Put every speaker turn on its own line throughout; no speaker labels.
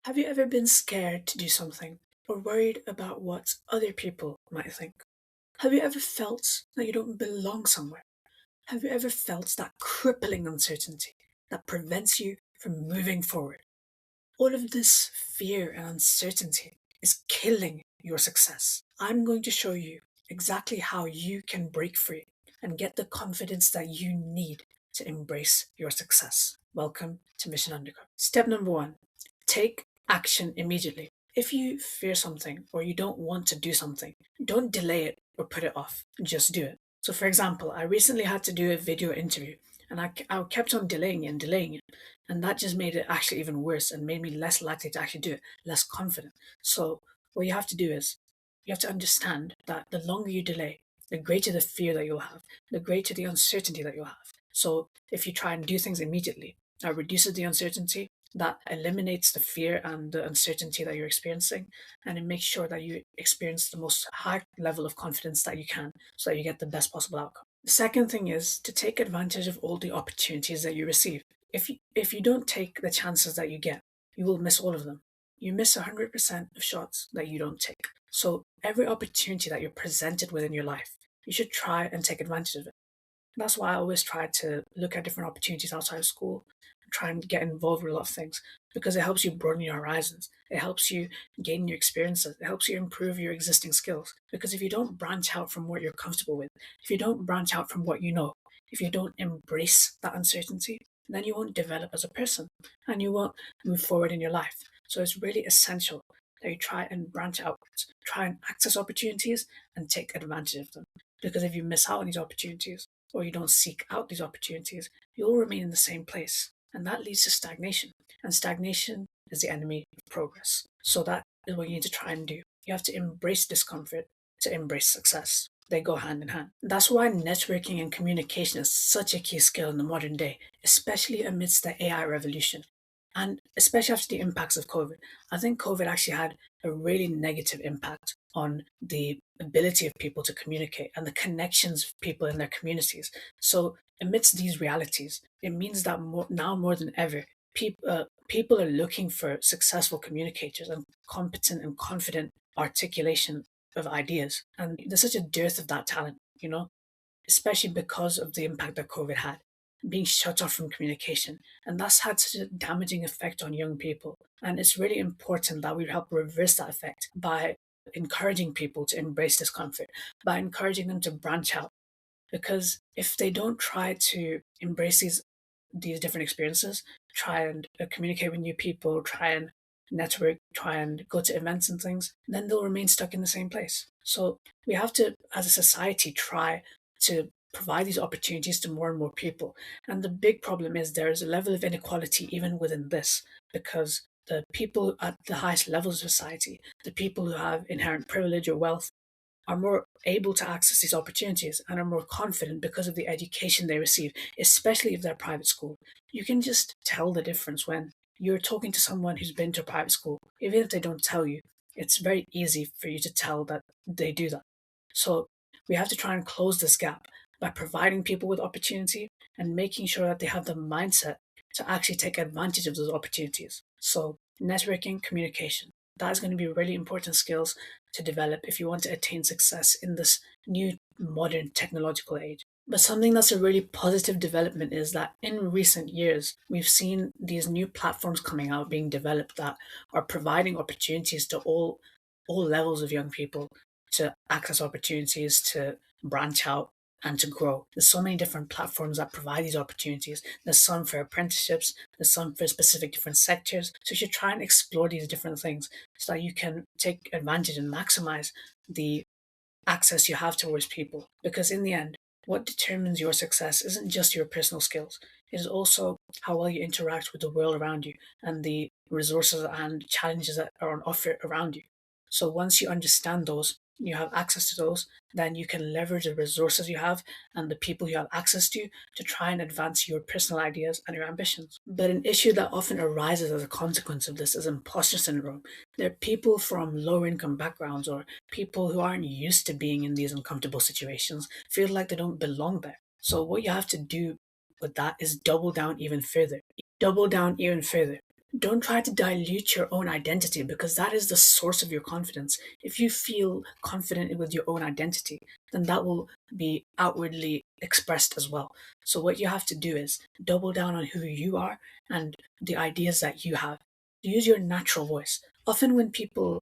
Have you ever been scared to do something or worried about what other people might think? Have you ever felt that you don't belong somewhere? Have you ever felt that crippling uncertainty that prevents you from moving forward? All of this fear and uncertainty is killing your success. I'm going to show you exactly how you can break free and get the confidence that you need to embrace your success. Welcome to Mission Underground. Step number one, take action immediately. If you fear something or you don't want to do something, don't delay it or put it off. Just do it. So, for example, I recently had to do a video interview and I kept on delaying it and delaying it. And that just made it actually even worse and made me less likely to actually do it, less confident. So, what you have to do is you have to understand that the longer you delay, the greater the fear that you'll have, the greater the uncertainty that you'll have. So, if you try and do things immediately, that reduces the uncertainty, that eliminates the fear and the uncertainty that you're experiencing, and it makes sure that you experience the most high level of confidence that you can so that you get the best possible outcome. The second thing is to take advantage of all the opportunities that you receive. If you don't take the chances that you get, you will miss all of them. You miss 100% of shots that you don't take. So every opportunity that you're presented with in your life, you should try and take advantage of it. That's why I always try to look at different opportunities outside of school and try and get involved with a lot of things because it helps you broaden your horizons. It helps you gain new experiences. It helps you improve your existing skills. Because if you don't branch out from what you're comfortable with, if you don't branch out from what you know, if you don't embrace that uncertainty, then you won't develop as a person and you won't move forward in your life. So it's really essential that you try and branch out, try and access opportunities and take advantage of them. Because if you miss out on these opportunities, or you don't seek out these opportunities, you'll remain in the same place. And that leads to stagnation. And stagnation is the enemy of progress. So that is what you need to try and do. You have to embrace discomfort to embrace success. They go hand in hand. That's why networking and communication is such a key skill in the modern day, especially amidst the AI revolution. And especially after the impacts of COVID, I think COVID actually had a really negative impact on the ability of people to communicate and the connections of people in their communities. So, amidst these realities, it means that now more than ever, people are looking for successful communicators and competent and confident articulation of ideas. And there's such a dearth of that talent, especially because of the impact that COVID had, being shut off from communication. And that's had such a damaging effect on young people. And it's really important that we help reverse that effect by encouraging people to embrace discomfort, by encouraging them to branch out. Because if they don't try to embrace these different experiences, try and communicate with new people, try and network, try and go to events and things, then they'll remain stuck in the same place. So we have to, as a society, try to provide these opportunities to more and more people. And the big problem is there is a level of inequality even within this, because the people at the highest levels of society, the people who have inherent privilege or wealth, are more able to access these opportunities and are more confident because of the education they receive, especially if they're private school. You can just tell the difference when you're talking to someone who's been to a private school, even if they don't tell you. It's very easy for you to tell that they do that. So we have to try and close this gap by providing people with opportunity and making sure that they have the mindset to actually take advantage of those opportunities. So networking, communication, that is going to be really important skills to develop if you want to attain success in this new modern technological age. But something that's a really positive development is that in recent years, we've seen these new platforms coming out being developed that are providing opportunities to all levels of young people to access opportunities, to branch out and to grow. There's so many different platforms that provide these opportunities. There's some for apprenticeships, there's some for specific different sectors. So you should try and explore these different things so that you can take advantage and maximize the access you have towards people. Because in the end, what determines your success isn't just your personal skills, it is also how well you interact with the world around you and the resources and challenges that are on offer around you. So once you understand those, you have access to those, then you can leverage the resources you have and the people you have access to try and advance your personal ideas and your ambitions. But an issue that often arises as a consequence of this is imposter syndrome. There are people from lower income backgrounds or people who aren't used to being in these uncomfortable situations feel like they don't belong there. So what you have to do with that is double down even further. Double down even further. Don't try to dilute your own identity because that is the source of your confidence. If you feel confident with your own identity, then that will be outwardly expressed as well. So, what you have to do is double down on who you are and the ideas that you have. Use your natural voice. Often, when people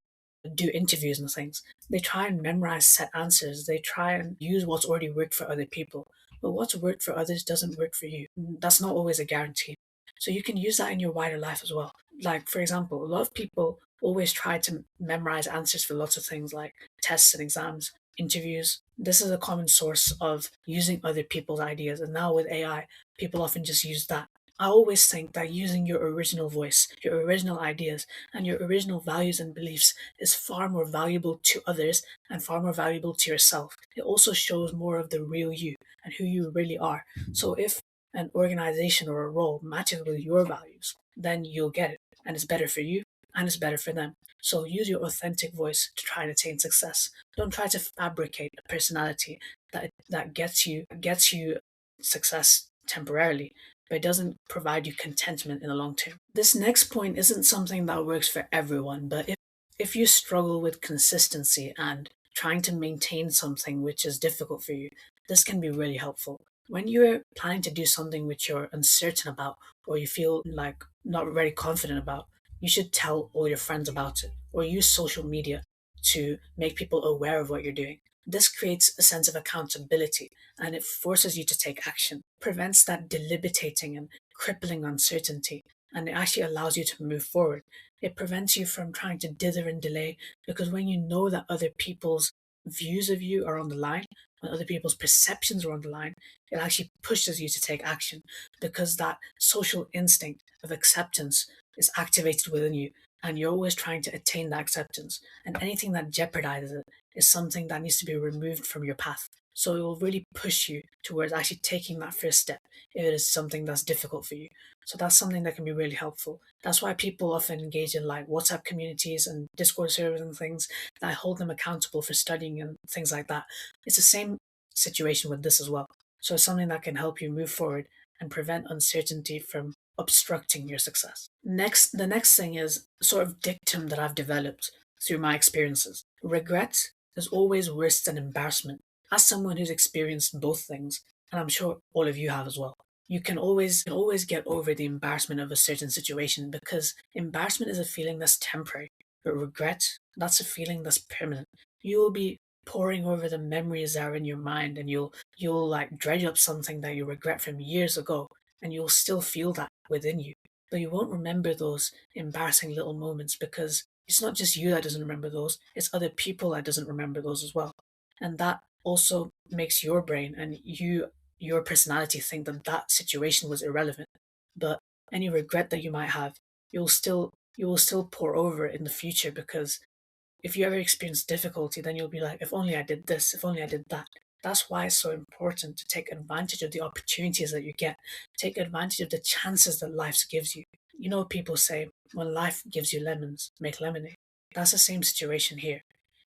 do interviews and things, they try and memorize set answers, they try and use what's already worked for other people. But what's worked for others doesn't work for you. That's not always a guarantee. So you can use that in your wider life as well. Like, for example, a lot of people always try to memorize answers for lots of things like tests and exams, interviews. This is a common source of using other people's ideas. And now with AI, people often just use that. I always think that using your original voice, your original ideas, and your original values and beliefs is far more valuable to others and far more valuable to yourself. It also shows more of the real you and who you really are. So if an organization or a role matches with your values, then you'll get it. And it's better for you and it's better for them. So use your authentic voice to try and attain success. Don't try to fabricate a personality that gets you success temporarily, but it doesn't provide you contentment in the long term. This next point isn't something that works for everyone, but if you struggle with consistency and trying to maintain something which is difficult for you, this can be really helpful. When you're planning to do something which you're uncertain about or you feel like not very confident about, you should tell all your friends about it or use social media to make people aware of what you're doing. This creates a sense of accountability and it forces you to take action, prevents that debilitating and crippling uncertainty, and it actually allows you to move forward. It prevents you from trying to dither and delay because when you know that other people's views of you are on the line, when other people's perceptions are on the line, it actually pushes you to take action because that social instinct of acceptance is activated within you and you're always trying to attain that acceptance. And anything that jeopardizes it is something that needs to be removed from your path. So it will really push you towards actually taking that first step if it is something that's difficult for you. So that's something that can be really helpful. That's why people often engage in like WhatsApp communities and Discord servers and things that hold them accountable for studying and things like that. It's the same situation with this as well. So it's something that can help you move forward and prevent uncertainty from obstructing your success. The next thing is a sort of dictum that I've developed through my experiences. Regret is always worse than embarrassment. As someone who's experienced both things, and I'm sure all of you have as well, you can always get over the embarrassment of a certain situation because embarrassment is a feeling that's temporary, but regret, that's a feeling that's permanent. You will be poring over the memories that are in your mind and you'll like dredge up something that you regret from years ago and you'll still feel that within you. But you won't remember those embarrassing little moments because it's not just you that doesn't remember those, it's other people that doesn't remember those as well. And that also makes your brain and your personality think that that situation was irrelevant. But any regret that you might have, you will still pour over it in the future because if you ever experience difficulty, then you'll be like, if only I did this, if only I did that. That's why it's so important to take advantage of the opportunities that you get, take advantage of the chances that life gives you. You know, people say, when life gives you lemons, make lemonade. That's the same situation here.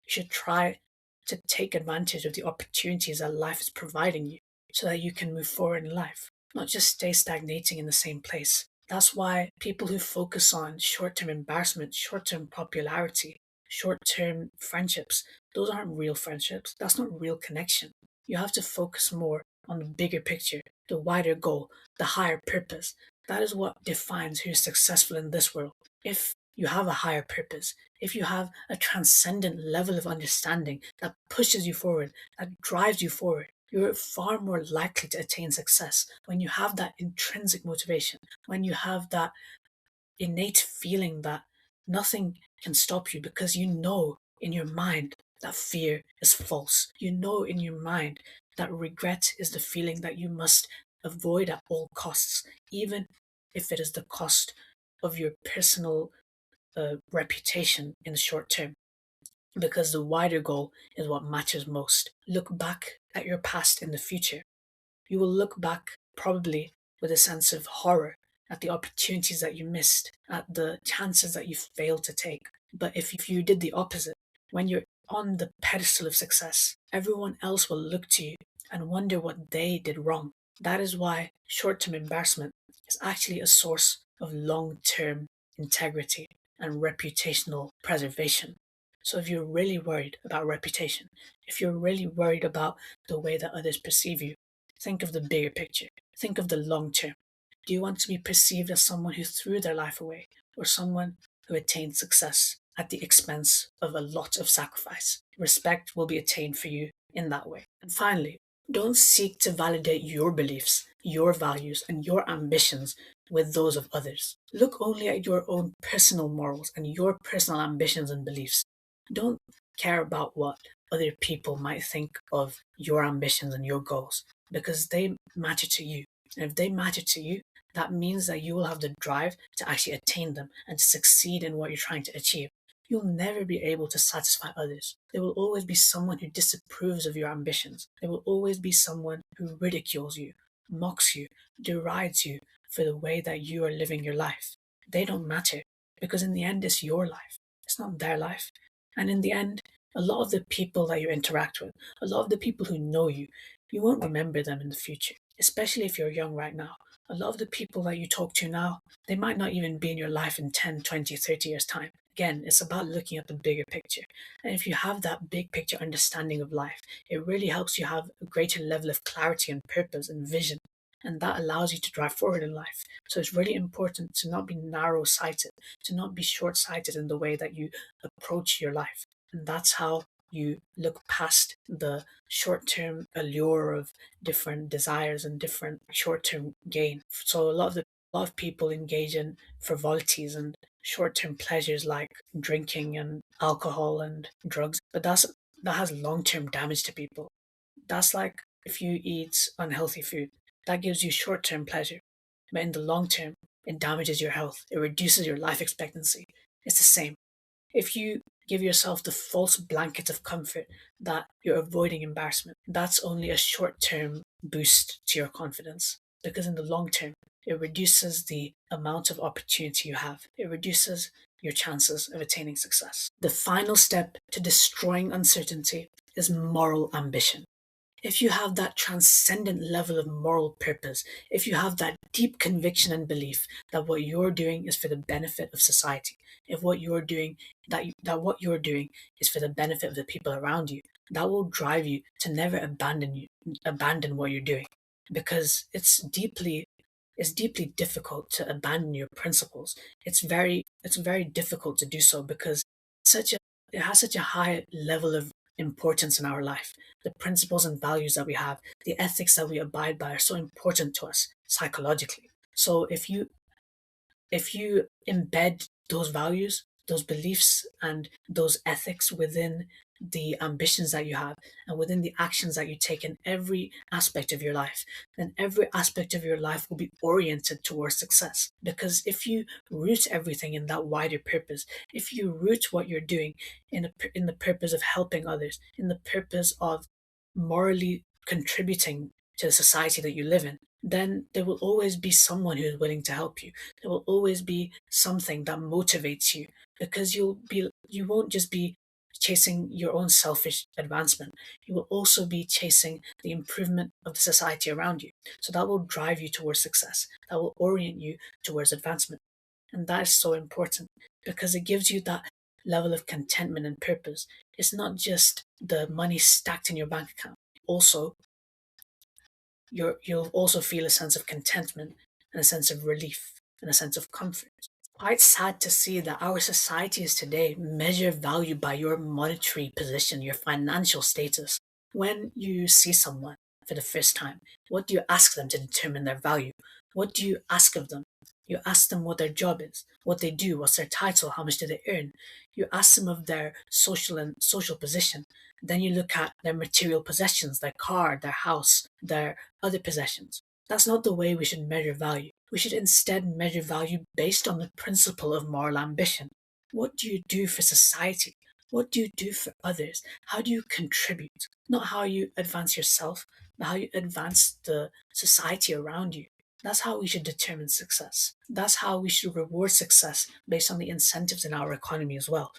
You should try to take advantage of the opportunities that life is providing you so that you can move forward in life, not just stay stagnating in the same place. That's why people who focus on short term embarrassment, short term popularity, short term friendships, those aren't real friendships. That's not real connection. You have to focus more on the bigger picture, the wider goal, the higher purpose. That is what defines who's successful in this world. If you have a higher purpose, if you have a transcendent level of understanding that pushes you forward, that drives you forward, you're far more likely to attain success when you have that intrinsic motivation, when you have that innate feeling that nothing can stop you because you know in your mind that fear is false. You know in your mind that regret is the feeling that you must avoid at all costs, even if it is the cost of your personal reputation in the short term, because the wider goal is what matters most. Look back at your past in the future. You will look back probably with a sense of horror at the opportunities that you missed, at the chances that you failed to take. But if you did the opposite, when you're on the pedestal of success, everyone else will look to you and wonder what they did wrong. That is why short term embarrassment is actually a source of long term integrity, and reputational preservation. So if you're really worried about reputation, if you're really worried about the way that others perceive you, think of the bigger picture. Think of the long term. Do you want to be perceived as someone who threw their life away, or someone who attained success at the expense of a lot of sacrifice? Respect will be attained for you in that way. And finally, don't seek to validate your beliefs, your values, and your ambitions with those of others. Look only at your own personal morals and your personal ambitions and beliefs. Don't care about what other people might think of your ambitions and your goals because they matter to you. And if they matter to you, that means that you will have the drive to actually attain them and to succeed in what you're trying to achieve. You'll never be able to satisfy others. There will always be someone who disapproves of your ambitions. There will always be someone who ridicules you, mocks you, derides you for the way that you are living your life. They don't matter because in the end, it's your life. It's not their life. And in the end, a lot of the people that you interact with, a lot of the people who know you, you won't remember them in the future, especially if you're young right now. A lot of the people that you talk to now, they might not even be in your life in 10, 20, 30 years' time. Again, it's about looking at the bigger picture. And if you have that big picture understanding of life, it really helps you have a greater level of clarity and purpose and vision. And that allows you to drive forward in life. So it's really important to not be narrow sighted, to not be short sighted in the way that you approach your life. And that's how you look past the short term allure of different desires and different short term gain. So a lot of people engage in frivolities and short term pleasures like drinking and alcohol and drugs, but that has long term damage to people. That's like if you eat unhealthy food, that gives you short term pleasure, but in the long term, it damages your health, it reduces your life expectancy. It's the same. If you give yourself the false blanket of comfort that you're avoiding embarrassment, that's only a short term boost to your confidence. Because in the long term, it reduces the amount of opportunity you have, it reduces your chances of attaining success. The final step to destroying uncertainty is moral ambition. If you have that transcendent level of moral purpose, if you have that deep conviction and belief that what you're doing is for the benefit of society, if what you're doing that what you're doing is for the benefit of the people around you, that will drive you to never abandon what you're doing because it's deeply difficult to abandon your principles. It's very difficult to do so because such a it has such a high level of importance in our life. The principles and values that we have, the ethics that we abide by are so important to us psychologically. So if you embed those values, those beliefs, and those ethics within the ambitions that you have and within the actions that you take in every aspect of your life, then every aspect of your life will be oriented towards success. Because if you root everything in that wider purpose, if you root what you're doing in the purpose of helping others, in the purpose of morally contributing to the society that you live in, then there will always be someone who is willing to help you. There will always be something that motivates you because you won't just be chasing your own selfish advancement. You will also be chasing the improvement of the society around you. So that will drive you towards success. That will orient you towards advancement. And that is so important because it gives you that level of contentment and purpose. It's not just the money stacked in your bank account. Also, you'll also feel a sense of contentment and a sense of relief and a sense of comfort. It's quite sad to see that our societies today measure value by your monetary position, your financial status. When you see someone for the first time, what do you ask them to determine their value? What do you ask of them? You ask them what their job is, what they do, what's their title, how much do they earn. You ask them of their social position. Then you look at their material possessions, their car, their house, their other possessions. That's not the way we should measure value. We should instead measure value based on the principle of moral ambition. What do you do for society? What do you do for others? How do you contribute? Not how you advance yourself, but how you advance the society around you. That's how we should determine success. That's how we should reward success based on the incentives in our economy as well.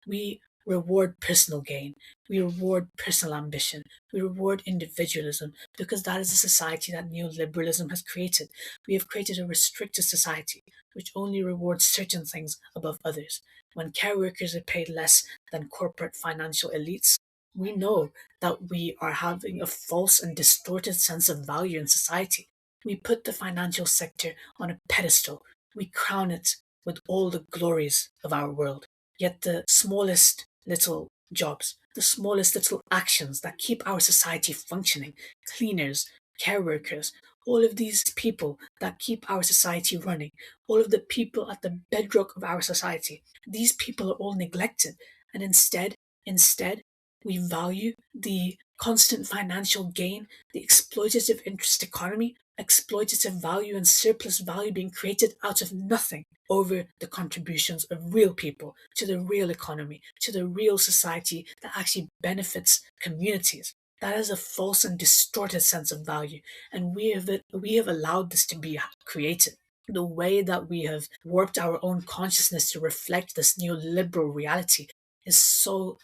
We reward personal gain, we reward personal ambition, we reward individualism because that is the society that neoliberalism has created. We have created a restricted society which only rewards certain things above others. When care workers are paid less than corporate financial elites, we know that we are having a false and distorted sense of value in society. We put the financial sector on a pedestal. We crown it with all the glories of our world. Yet the smallest little jobs, the smallest little actions that keep our society functioning, cleaners, care workers, all of these people that keep our society running, all of the people at the bedrock of our society, these people are all neglected. And instead, we value the constant financial gain, the exploitative interest economy, exploitative value and surplus value being created out of nothing over the contributions of real people to the real economy, to the real society that actually benefits communities. That is a false and distorted sense of value, and we have allowed this to be created. The way that we have warped our own consciousness to reflect this neoliberal reality is so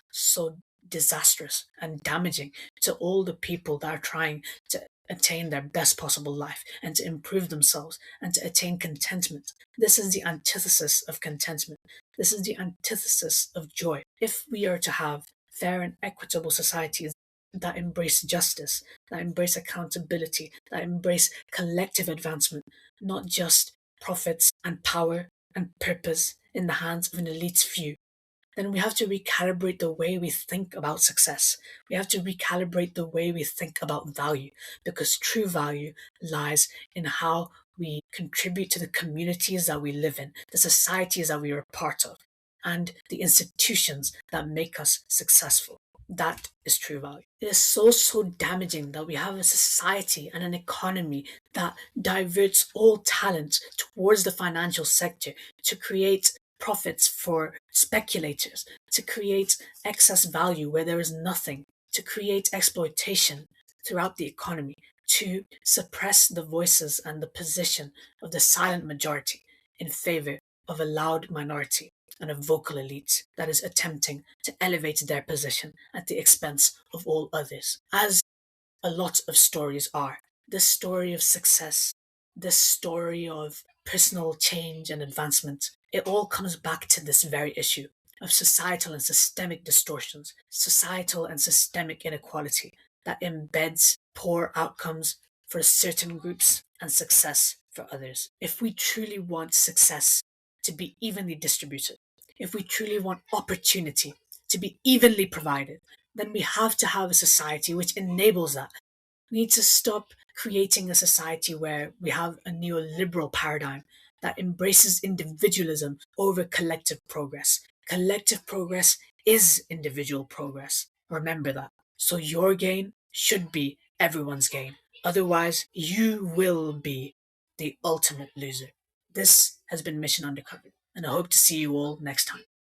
disastrous and damaging to all the people that are trying to attain their best possible life and to improve themselves and to attain contentment. This is the antithesis of contentment. This is the antithesis of joy. If we are to have fair and equitable societies that embrace justice, that embrace accountability, that embrace collective advancement, not just profits and power and purpose in the hands of an elite's few, then we have to recalibrate the way we think about success. We have to recalibrate the way we think about value because true value lies in how we contribute to the communities that we live in, the societies that we are a part of, and the institutions that make us successful. That is true value. It is so damaging that we have a society and an economy that diverts all talent towards the financial sector to create profits for speculators, to create excess value where there is nothing, to create exploitation throughout the economy, to suppress the voices and the position of the silent majority in favor of a loud minority and a vocal elite that is attempting to elevate their position at the expense of all others. As a lot of stories are. This story of success, this story of personal change and advancement, it all comes back to this very issue of societal and systemic distortions, societal and systemic inequality that embeds poor outcomes for certain groups and success for others. If we truly want success to be evenly distributed, if we truly want opportunity to be evenly provided, then we have to have a society which enables that. We need to stop creating a society where we have a neoliberal paradigm that embraces individualism over collective progress. Collective progress is individual progress. Remember that. So your gain should be everyone's gain. Otherwise, you will be the ultimate loser. This has been Mission Undercover, and I hope to see you all next time.